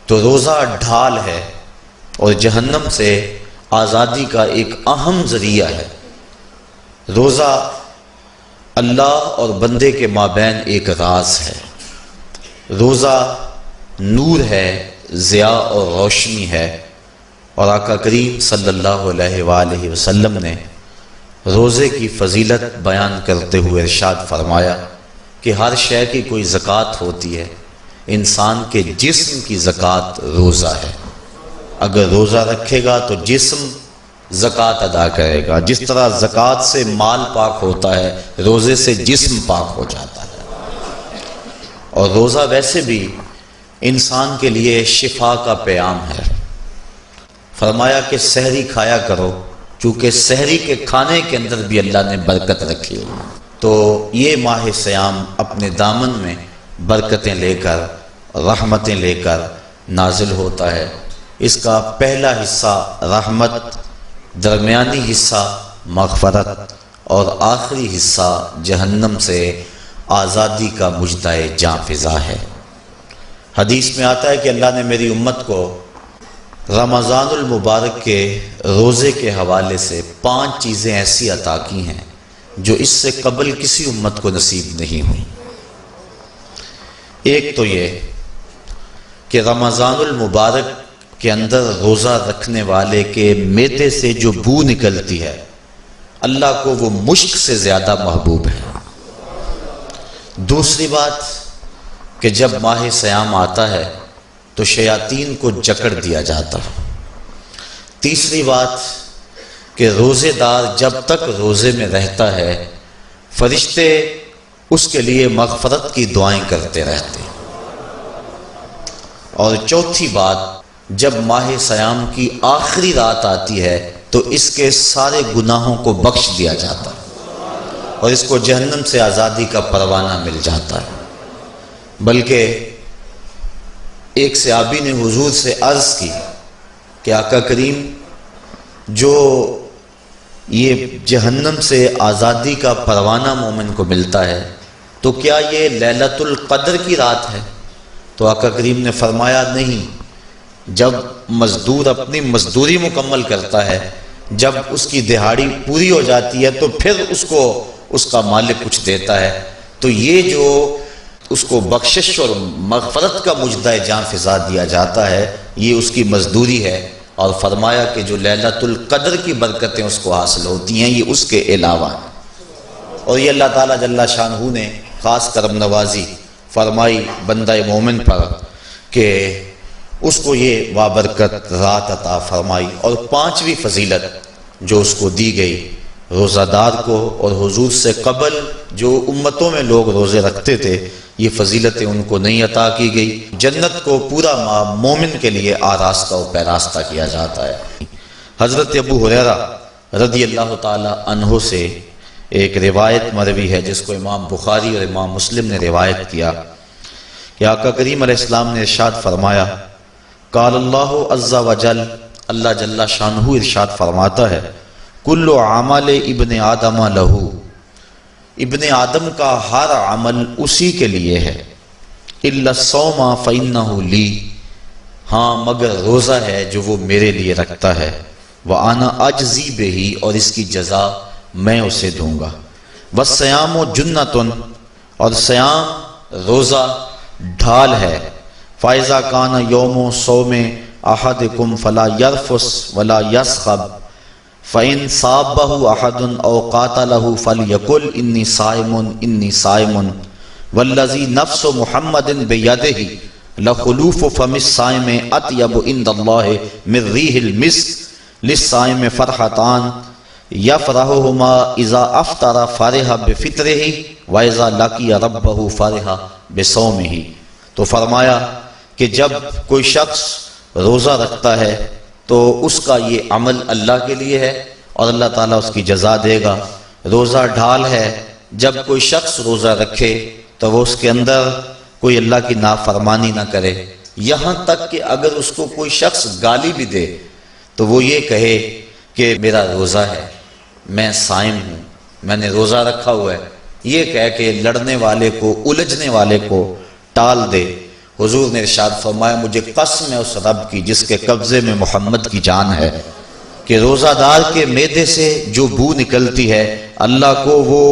تو روزہ ڈھال ہے اور جہنم سے آزادی کا ایک اہم ذریعہ ہے۔ روزہ اللہ اور بندے کے مابین ایک راز ہے۔ روزہ نور ہے، ضیاء اور روشنی ہے، اور آقا کریم صلی اللہ علیہ وآلہ وسلم نے روزے کی فضیلت بیان کرتے ہوئے ارشاد فرمایا کہ ہر شے کی کوئی زکوٰۃ ہوتی ہے، انسان کے جسم کی زکوٰۃ روزہ ہے۔ اگر روزہ رکھے گا تو جسم زکوٰۃ ادا کرے گا، جس طرح زکوٰۃ سے مال پاک ہوتا ہے، روزے سے جسم پاک ہو جاتا ہے۔ اور روزہ ویسے بھی انسان کے لیے شفا کا پیام ہے۔ فرمایا کہ سحری کھایا کرو، چونکہ سحری کے کھانے کے اندر بھی اللہ نے برکت رکھی ہے۔ تو یہ ماہ صیام اپنے دامن میں برکتیں لے کر، رحمتیں لے کر نازل ہوتا ہے۔ اس کا پہلا حصہ رحمت، درمیانی حصہ مغفرت، اور آخری حصہ جہنم سے آزادی کا مژدہ جاں فضا ہے۔ حدیث میں آتا ہے کہ اللہ نے میری امت کو رمضان المبارک کے روزے کے حوالے سے 5 چیزیں ایسی عطا کی ہیں جو اس سے قبل کسی امت کو نصیب نہیں ہوئی۔ ایک تو یہ کہ رمضان المبارک کے اندر روزہ رکھنے والے کے معدے سے جو بو نکلتی ہے، اللہ کو وہ مشک سے زیادہ محبوب ہے۔ دوسری بات کہ جب ماہ صیام آتا ہے تو شیاطین کو جکڑ دیا جاتا ہے۔ تیسری بات کہ روزے دار جب تک روزے میں رہتا ہے، فرشتے اس کے لیے مغفرت کی دعائیں کرتے رہتے ہیں۔ اور چوتھی بات، جب ماہ صیام کی آخری رات آتی ہے تو اس کے سارے گناہوں کو بخش دیا جاتا ہے اور اس کو جہنم سے آزادی کا پروانہ مل جاتا ہے۔ بلکہ ایک صحابی نے حضور سے عرض کی کہ آقا کریم، جو یہ جہنم سے آزادی کا پروانہ مومن کو ملتا ہے تو کیا یہ لیلۃ القدر کی رات ہے؟ تو آقا کریم نے فرمایا نہیں، جب مزدور اپنی مزدوری مکمل کرتا ہے، جب اس کی دہاڑی پوری ہو جاتی ہے تو پھر اس کو اس کا مالک کچھ دیتا ہے، تو یہ جو اس کو بخشش اور مغفرت کا مژدہ جاں فضا دیا جاتا ہے، یہ اس کی مزدوری ہے۔ اور فرمایا کہ جو لیلۃ القدر کی برکتیں اس کو حاصل ہوتی ہیں، یہ اس کے علاوہ ہیں۔ اور یہ اللہ تعالیٰ جل شانہ نے خاص کرم نوازی فرمائی بندہ مومن پر کہ اس کو یہ بابرکت رات عطا فرمائی۔ اور 5ویں فضیلت جو اس کو دی گئی، روزہ دار کو اور حضور سے قبل جو امتوں میں لوگ روزے رکھتے تھے، یہ فضیلتیں ان کو نہیں عطا کی گئی۔ جنت کو پورا مومن کے لیے آراستہ و پیراستہ کیا جاتا ہے۔ حضرت ابو ہریرہ رضی اللہ تعالی عنہ سے ایک روایت مروی ہے جس کو امام بخاری اور امام مسلم نے روایت کیا کہ آقا کریم علیہ السلام نے ارشاد فرمایا، قال اللہ عز وجل، اللہ جل شانہ ارشاد فرماتا ہے، کل عمل ابن آدم لہو، ابن آدم کا ہر عمل اسی کے لیے ہے، الا الصوم فانہ لی، ہاں مگر روزہ ہے جو وہ میرے لیے رکھتا ہے، وانا اجزی بہ، اور اس کی جزا میں اسے دوں گا، والصیام جنۃ، اور صیام روزہ ڈھال ہے، فاذا کان یوم صوم احدکم فلا یرفث ولا یصخب، فَإِن صَابَّهُ أَحَدٌ أَوْ قَاتَلَهُ فَلْيَقُلْ إِنِّي صَائِمٌ إِنِّي صَائِمٌ وَالَّذِي نَفْسُ مُحَمَّدٍ بِيَدِهِ لَخُلُوفُ فَمِ الصَّائِمِ أَطْيَبُ عِندَ اللَّهِ مِن رِّيحِ الْمِسْكِ لِلصَّائِمِ فَرْحَتَانِ يَفْرَحُهُمَا إِذَا أَفْطَرَ فَرِحَ بِفِطْرِهِ وَإِذَا لَقِيَ رَبَّهُ فَرِحَ بِصَوْمِهِ۔ تو فرمایا کہ جب کوئی شخص روزہ رکھتا ہے تو اس کا یہ عمل اللہ کے لیے ہے اور اللہ تعالیٰ اس کی جزا دے گا۔ روزہ ڈھال ہے، جب کوئی شخص روزہ رکھے تو وہ اس کے اندر کوئی اللہ کی نافرمانی نہ کرے، یہاں تک کہ اگر اس کو کوئی شخص گالی بھی دے تو وہ یہ کہے کہ میرا روزہ ہے، میں صائم ہوں، میں نے روزہ رکھا ہوا ہے، یہ کہہ کے لڑنے والے کو، الجھنے والے کو ٹال دے۔ حضور نے ارشاد فرمایا مجھے قسم ہے اس رب کی جس کے قبضے میں محمد کی جان ہے کہ روزہ دار کے معدے سے جو بو نکلتی ہے اللہ کو وہ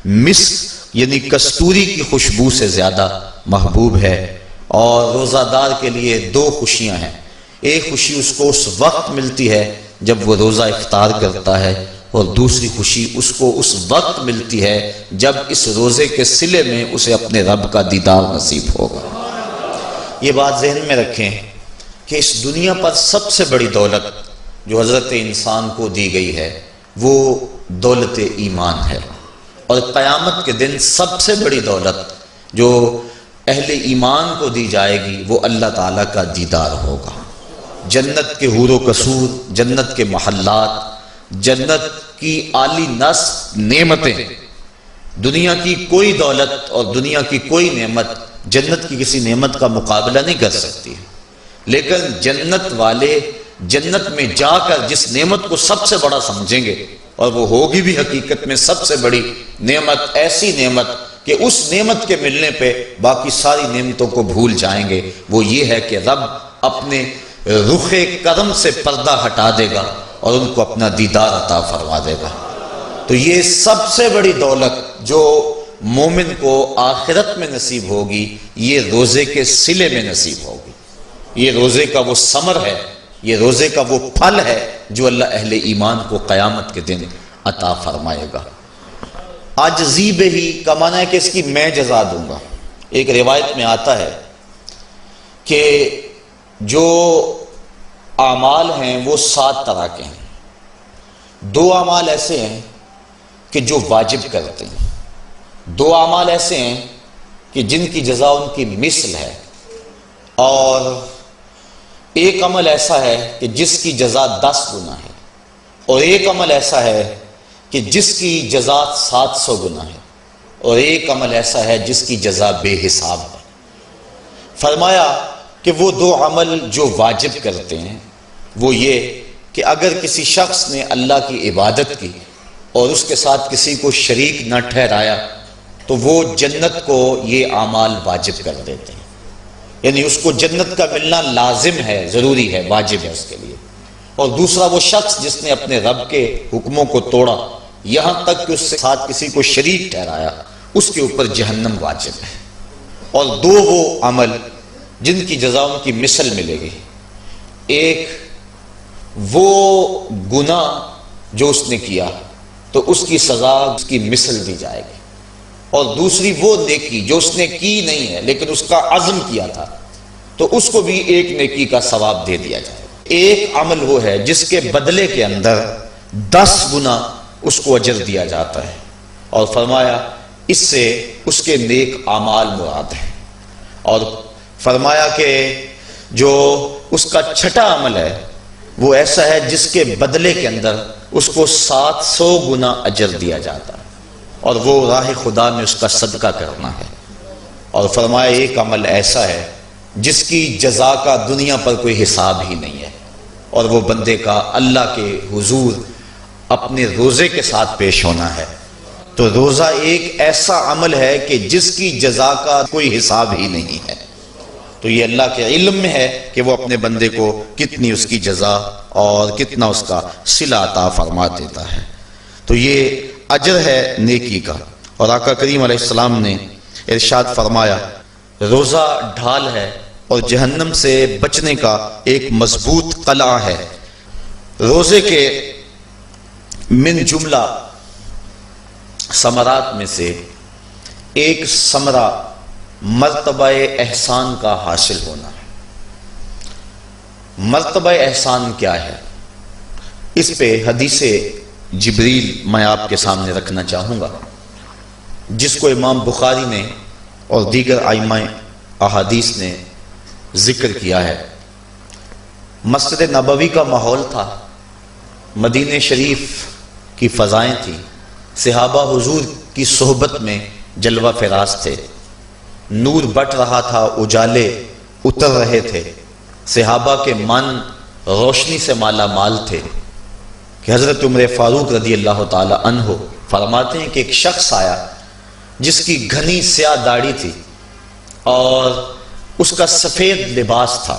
مسک یعنی کستوری کی خوشبو سے زیادہ محبوب ہے۔ اور روزہ دار کے لیے دو خوشیاں ہیں، ایک خوشی اس کو اس وقت ملتی ہے جب وہ روزہ افطار کرتا ہے، اور دوسری خوشی اس کو اس وقت ملتی ہے جب اس روزے کے صلے میں اسے اپنے رب کا دیدار نصیب ہوگا۔ یہ بات ذہن میں رکھیں کہ اس دنیا پر سب سے بڑی دولت جو حضرت انسان کو دی گئی ہے وہ دولت ایمان ہے، اور قیامت کے دن سب سے بڑی دولت جو اہل ایمان کو دی جائے گی وہ اللہ تعالیٰ کا دیدار ہوگا۔ جنت کے حور و قصور، جنت کے محلات، جنت کی عالی نصب نعمتیں، دنیا کی کوئی دولت اور دنیا کی کوئی نعمت جنت کی کسی نعمت کا مقابلہ نہیں کر سکتی، لیکن جنت والے جنت میں جا کر جس نعمت کو سب سے بڑا سمجھیں گے، اور وہ ہوگی بھی حقیقت میں سب سے بڑی نعمت، ایسی نعمت کہ اس نعمت کے ملنے پہ باقی ساری نعمتوں کو بھول جائیں گے، وہ یہ ہے کہ رب اپنے رخ کرم سے پردہ ہٹا دے گا اور ان کو اپنا دیدار عطا فرما دے گا۔ تو یہ سب سے بڑی دولت جو مومن کو آخرت میں نصیب ہوگی یہ روزے کے صلے میں نصیب ہوگی، یہ روزے کا وہ ثمر ہے، یہ روزے کا وہ پھل ہے جو اللہ اہل ایمان کو قیامت کے دن عطا فرمائے گا۔ عاجزی بہی کا معنی ہے کہ اس کی میں جزا دوں گا۔ ایک روایت میں آتا ہے کہ جو اعمال ہیں وہ 7 طرح کے ہیں۔ 2 اعمال ایسے ہیں کہ جو واجب کرتے ہیں، 2 اعمال ایسے ہیں کہ جن کی جزا ان کی مثل ہے، اور ایک عمل ایسا ہے کہ جس کی جزا 10 گنا ہے، اور ایک عمل ایسا ہے کہ جس کی جزا 700 گنا ہے، اور ایک عمل ایسا ہے جس کی جزا بے حساب ہے۔ فرمایا کہ وہ 2 عمل جو واجب کرتے ہیں وہ یہ کہ اگر کسی شخص نے اللہ کی عبادت کی اور اس کے ساتھ کسی کو شریک نہ ٹھہرایا تو وہ جنت کو یہ اعمال واجب کر دیتے ہیں، یعنی اس کو جنت کا ملنا لازم ہے، ضروری ہے، واجب ہے اس کے لیے۔ اور دوسرا وہ شخص جس نے اپنے رب کے حکموں کو توڑا یہاں تک کہ اس کے ساتھ کسی کو شریک ٹھہرایا، اس کے اوپر جہنم واجب ہے۔ اور 2 وہ عمل جن کی جزا ان کی مثل ملے گی، ایک وہ گناہ جو اس نے کیا تو اس کی سزا اس کی مثل دی جائے گی، اور دوسری وہ نیکی جو اس نے کی نہیں ہے لیکن اس کا عزم کیا تھا تو اس کو بھی ایک نیکی کا ثواب دے دیا جائے گا۔ ایک عمل وہ ہے جس کے بدلے کے اندر 10 گنا اس کو اجر دیا جاتا ہے، اور فرمایا اس سے اس کے نیک اعمال مراد ہیں۔ اور فرمایا کہ جو اس کا چھٹا عمل ہے وہ ایسا ہے جس کے بدلے کے اندر اس کو 700 گنا اجر دیا جاتا ہے، اور وہ راہ خدا میں اس کا صدقہ کرنا ہے۔ اور فرمایا ایک عمل ایسا ہے جس کی جزا کا دنیا پر کوئی حساب ہی نہیں ہے، اور وہ بندے کا اللہ کے حضور اپنے روزے کے ساتھ پیش ہونا ہے۔ تو روزہ ایک ایسا عمل ہے کہ جس کی جزا کا کوئی حساب ہی نہیں ہے، تو یہ اللہ کے علم میں ہے کہ وہ اپنے بندے کو کتنی اس کی جزا اور کتنا اس کا صلہ عطا فرما دیتا ہے۔ تو یہ اجر ہے نیکی کا۔ اور آقا کریم علیہ السلام نے ارشاد فرمایا روزہ ڈھال ہے اور جہنم سے بچنے کا ایک مضبوط قلعہ ہے۔ روزے کے من جملہ ثمرات میں سے ایک ثمرہ مرتبہ احسان کا حاصل ہونا ہے۔ مرتبہ احسان کیا ہے؟ اس پہ حدیث جبریل میں آپ کے سامنے رکھنا چاہوں گا، جس کو امام بخاری نے اور دیگر ائمہ احادیث نے ذکر کیا ہے۔ مسجد نبوی کا ماحول تھا، مدینہ شریف کی فضائیں تھیں، صحابہ حضور کی صحبت میں جلوہ فراز تھے، نور بٹ رہا تھا، اجالے اتر رہے تھے، صحابہ کے من روشنی سے مالا مال تھے کہ حضرت عمر فاروق رضی اللہ تعالی عنہ فرماتے ہیں کہ ایک شخص آیا جس کی گھنی سیاہ داڑھی تھی اور اس کا سفید لباس تھا،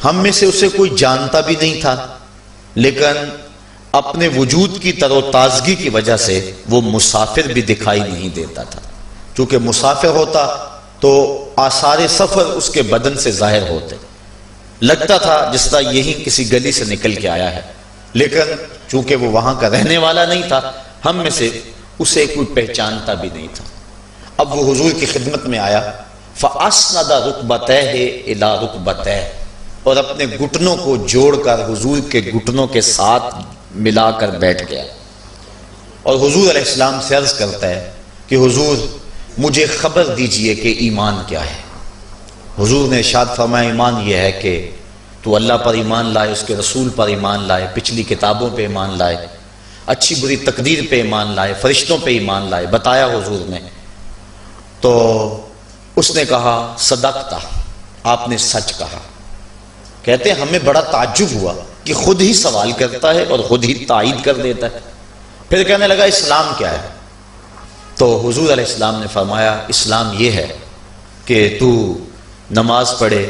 ہم میں سے اسے کوئی جانتا بھی نہیں تھا، لیکن اپنے وجود کی تر و تازگی کی وجہ سے وہ مسافر بھی دکھائی نہیں دیتا تھا۔ چونکہ مسافر ہوتا تو آثار سفر اس کے بدن سے ظاہر ہوتے، لگتا تھا جس طرح یہی کسی گلی سے نکل کے آیا ہے، لیکن چونکہ وہ وہاں کا رہنے والا نہیں تھا، ہم میں سے اسے کوئی پہچانتا بھی نہیں تھا۔ اب وہ حضور کی خدمت میں آیا، فَأَسْنَدَ رُكْبَتَيْهِ إِلَىٰ رُكْبَتَيْهِ، اور اپنے گھٹنوں کو جوڑ کر حضور کے گھٹنوں کے ساتھ ملا کر بیٹھ گیا، اور حضور علیہ السلام سے عرض کرتا ہے کہ حضور مجھے خبر دیجئے کہ ایمان کیا ہے۔ حضور نے ارشاد فرمایا ایمان یہ ہے کہ تو اللہ پر ایمان لائے، اس کے رسول پر ایمان لائے، پچھلی کتابوں پہ ایمان لائے، اچھی بری تقدیر پہ ایمان لائے، فرشتوں پہ ایمان لائے۔ بتایا حضور نے تو اس نے کہا صدقتا، آپ نے سچ کہا۔ کہتے ہیں ہمیں بڑا تعجب ہوا کہ خود ہی سوال کرتا ہے اور خود ہی تائید کر دیتا ہے۔ پھر کہنے لگا اسلام کیا ہے؟ تو حضور علیہ السلام نے فرمایا اسلام یہ ہے کہ تو نماز پڑھے،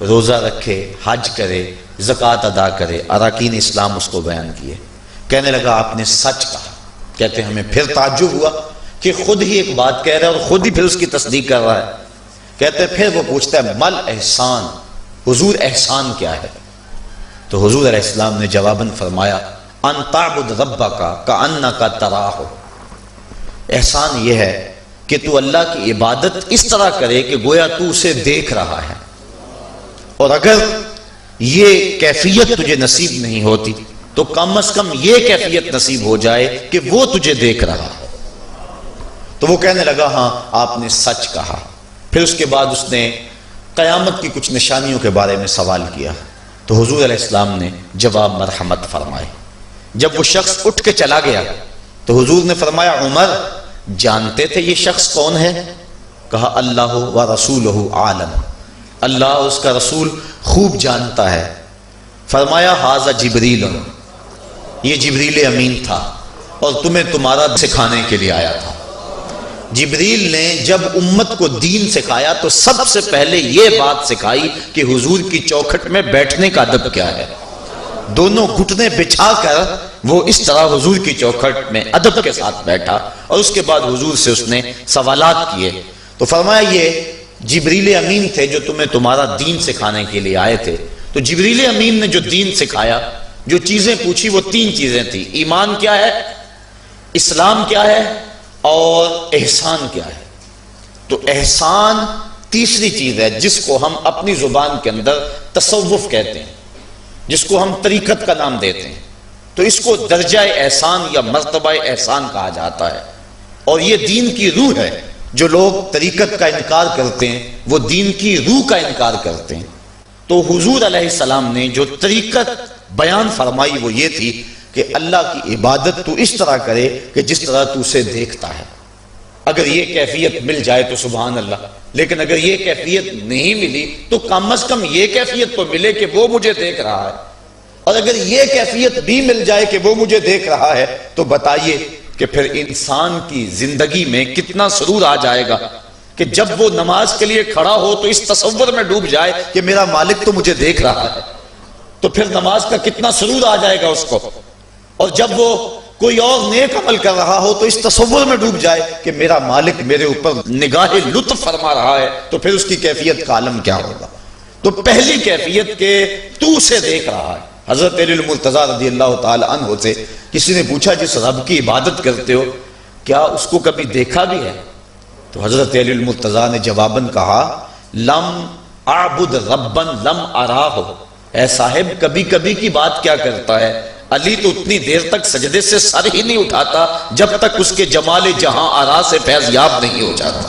روزہ رکھے، حج کرے، زکوٰۃ ادا کرے، اراکین اسلام اس کو بیان کیے۔ کہنے لگا آپ نے سچ کہا۔ کہتے ہیں ہمیں پھر تعجب ہوا کہ خود ہی ایک بات کہہ رہا ہے اور خود ہی پھر اس کی تصدیق کر رہا ہے۔ کہتے ہیں پھر وہ پوچھتا ہے مل احسان، حضور احسان کیا ہے؟ تو حضور علیہ السلام نے جواباً فرمایا ان تعبد ربک کأنک تراہ، احسان یہ ہے کہ تو اللہ کی عبادت اس طرح کرے کہ گویا تو اسے دیکھ رہا ہے، اور اگر یہ کیفیت تجھے نصیب نہیں ہوتی تو کم از کم یہ کیفیت نصیب ہو جائے کہ وہ تجھے دیکھ رہا ہے۔ تو وہ کہنے لگا ہاں آپ نے سچ کہا۔ پھر اس کے بعد اس نے قیامت کی کچھ نشانیوں کے بارے میں سوال کیا، تو حضور علیہ السلام نے جواب مرحمت فرمائے۔ جب وہ شخص اٹھ کے چلا گیا تو حضور نے فرمایا عمر جانتے تھے یہ شخص کون ہے؟ کہا اللہ و رسولہ عالم، اللہ اور اس کا رسول خوب جانتا ہے۔ فرمایا ھذا جبریل، یہ جبریل امین تھا اور تمہیں تمہارا سکھانے کے لیے آیا تھا۔ جبریل نے جب امت کو دین سکھایا تو سب سے پہلے یہ بات سکھائی کہ حضور کی چوکھٹ میں بیٹھنے کا ادب کیا ہے۔ دونوں گھٹنے بچھا کر وہ اس طرح حضور کی چوکھٹ میں ادب کے ساتھ بیٹھا، اور اس کے بعد حضور سے اس نے سوالات کیے۔ تو فرمایا یہ جبریل امین تھے جو تمہیں تمہارا دین سکھانے کے لیے آئے تھے۔ تو جبریل امین نے جو دین سکھایا، جو چیزیں پوچھی وہ 3 چیزیں تھیں، ایمان کیا ہے، اسلام کیا ہے اور احسان کیا ہے۔ تو احسان تیسری چیز ہے جس کو ہم اپنی زبان کے اندر تصوف کہتے ہیں، جس کو ہم طریقت کا نام دیتے ہیں۔ تو اس کو درجہ احسان یا مرتبہ احسان کہا جاتا ہے، اور یہ دین کی روح ہے۔ جو لوگ طریقت کا انکار کرتے ہیں وہ دین کی روح کا انکار کرتے ہیں۔ تو حضور علیہ السلام نے جو طریقت بیان فرمائی وہ یہ تھی کہ اللہ کی عبادت تو اس طرح کرے کہ جس طرح تو اسے دیکھتا ہے۔ اگر یہ کیفیت مل جائے تو سبحان اللہ، لیکن اگر یہ کیفیت نہیں ملی تو کم از کم یہ کیفیت تو ملے کہ وہ مجھے دیکھ رہا ہے، اور اگر یہ کیفیت بھی مل جائے کہ وہ مجھے دیکھ رہا ہے تو بتائیے کہ پھر انسان کی زندگی میں کتنا سرور آ جائے گا کہ جب وہ نماز کے لیے کھڑا ہو تو اس تصور میں ڈوب جائے کہ میرا مالک تو مجھے دیکھ رہا ہے، تو پھر نماز کا کتنا سرور آ جائے گا اس کو۔ اور جب وہ کوئی اور نیک عمل کر رہا ہو تو اس تصور میں ڈوب جائے کہ میرا مالک میرے اوپر نگاہ لطف فرما رہا ہے، تو پھر اس کی کیفیت کا عالم کیا ہوگا۔ تو پہلی کیفیت کہ تو اسے دیکھ رہا ہے۔ حضرت علی المرتضیٰ رضی اللہ تعالی عنہ سے کسی نے پوچھا جس رب کی عبادت کرتے ہو کیا اس کو کبھی دیکھا بھی ہے؟ تو حضرت علی المرتضیٰ نے جواباً کہا لم اعبد ربا لم اراہ، اے صاحب کبھی کبھی کی بات کیا کرتا ہے، علی تو اتنی دیر تک سجدے سے سر ہی نہیں اٹھاتا جب تک اس کے جمال جہاں آرا سے فیض یاب نہیں ہو جاتا۔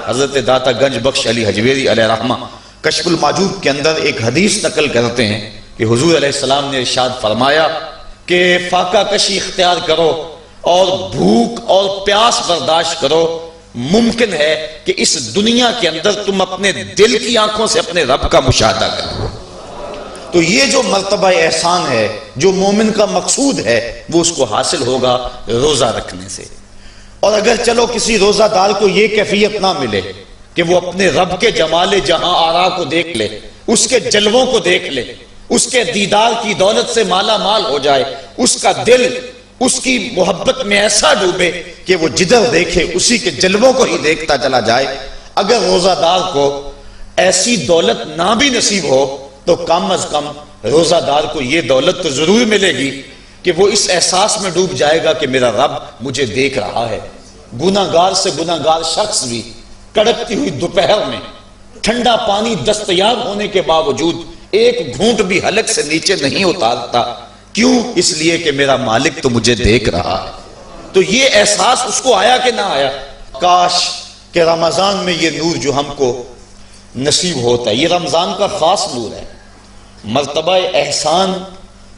حضرت داتا گنج بخش علی حجویری علیہ رحمہ کشف الماجوب کے اندر ایک حدیث نقل کرتے ہیں کہ حضور علیہ السلام نے ارشاد فرمایا کہ فاقہ کشی اختیار کرو اور بھوک اور پیاس برداشت کرو، ممکن ہے کہ اس دنیا کے اندر تم اپنے دل کی آنکھوں سے اپنے رب کا مشاہدہ کرو۔ تو یہ جو مرتبہ احسان ہے، جو مومن کا مقصود ہے، وہ اس کو حاصل ہوگا روزہ رکھنے سے۔ اور اگر چلو کسی روزہ دار کو یہ کیفیت نہ ملے کہ وہ اپنے رب کے جمال جہاں آرا کو دیکھ لے، اس کے جلووں کو دیکھ لے، اس کے دیدار کی دولت سے مالا مال ہو جائے، اس کا دل اس کی محبت میں ایسا ڈوبے کہ وہ جدھر دیکھے اسی کے جلووں کو ہی دیکھتا چلا جائے۔ اگر روزہ دار کو ایسی دولت نہ بھی نصیب ہو تو کم از کم روزہ دار کو یہ دولت تو ضرور ملے گی کہ وہ اس احساس میں ڈوب جائے گا کہ میرا رب مجھے دیکھ رہا ہے۔ گناہگار سے گناہگار شخص بھی کڑکتی ہوئی دوپہر میں ٹھنڈا پانی دستیاب ہونے کے باوجود ایک گھونٹ بھی حلق سے نیچے نہیں اتارتا، کیوں؟ اس لیے کہ میرا مالک تو مجھے دیکھ رہا ہے۔ تو یہ احساس اس کو آیا کہ نہ آیا؟ کاش کہ رمضان میں یہ نور جو ہم کو نصیب ہوتا ہے، یہ رمضان کا خاص نور ہے، مرتبہ احسان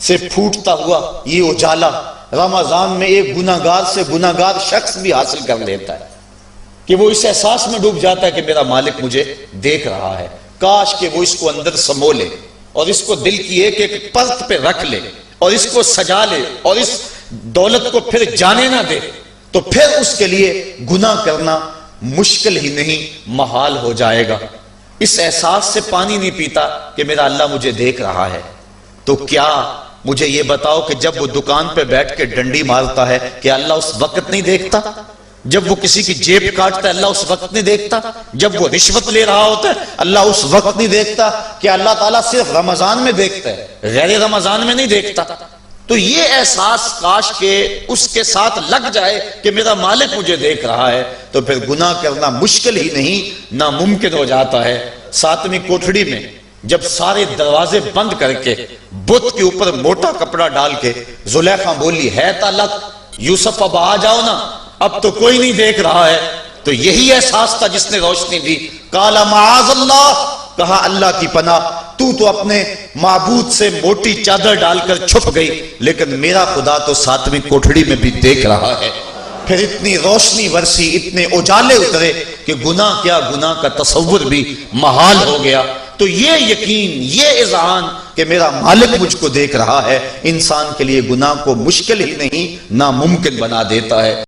سے پھوٹتا ہوا یہ اجالا رمضان میں ایک گناہگار سے گناہگار شخص بھی حاصل کر لیتا ہے کہ وہ اس احساس میں ڈوب جاتا ہے کہ میرا مالک مجھے دیکھ رہا ہے۔ کاش کہ وہ اس کو اندر سمو لے اور اس کو دل کی ایک ایک پرت پہ رکھ لے اور اس کو سجا لے اور اس دولت کو پھر جانے نہ دے، تو پھر اس کے لیے گناہ کرنا مشکل ہی نہیں محال ہو جائے گا۔ اس احساس سے پانی نہیں پیتا کہ میرا اللہ مجھے دیکھ رہا ہے، تو کیا مجھے یہ بتاؤ کہ جب وہ دکان پہ بیٹھ کے ڈنڈی مارتا ہے کہ اللہ اس وقت نہیں دیکھتا؟ جب وہ کسی کی جیب کاٹتا ہے اللہ اس وقت نہیں دیکھتا؟ جب وہ رشوت لے رہا ہوتا ہے اللہ اس وقت نہیں دیکھتا؟ کہ اللہ تعالیٰ صرف رمضان میں دیکھتا ہے، غیر رمضان میں نہیں دیکھتا؟ تو یہ احساس کاش کہ اس کے ساتھ لگ جائے کہ میرا مالک مجھے دیکھ رہا ہے، تو پھر گناہ کرنا مشکل ہی نہیں ناممکن ہو جاتا ہے۔ 7ویں کوٹھڑی میں جب سارے دروازے بند کر کے بت کے اوپر موٹا کپڑا ڈال کے زلیخا بولی ہے تالک یوسف اب آ جاؤ نا، اب تو کوئی نہیں دیکھ رہا ہے، تو یہی احساس تھا جس نے روشنی دی۔ قال معاذ اللہ، کہا اللہ کی پناہ، تو اپنے معبود سے موٹی چادر ڈال کر چھپ گئی، لیکن میرا خدا تو 7ویں کوٹھڑی میں بھی دیکھ رہا ہے۔ پھر اتنی روشنی برسی، اتنے اجالے اترے کہ گناہ کیا، گناہ کا تصور بھی محال ہو گیا۔ تو یہ یقین، یہ اذعان کہ میرا مالک مجھ کو دیکھ رہا ہے، انسان کے لیے گناہ کو مشکل ہی نہیں ناممکن بنا دیتا ہے۔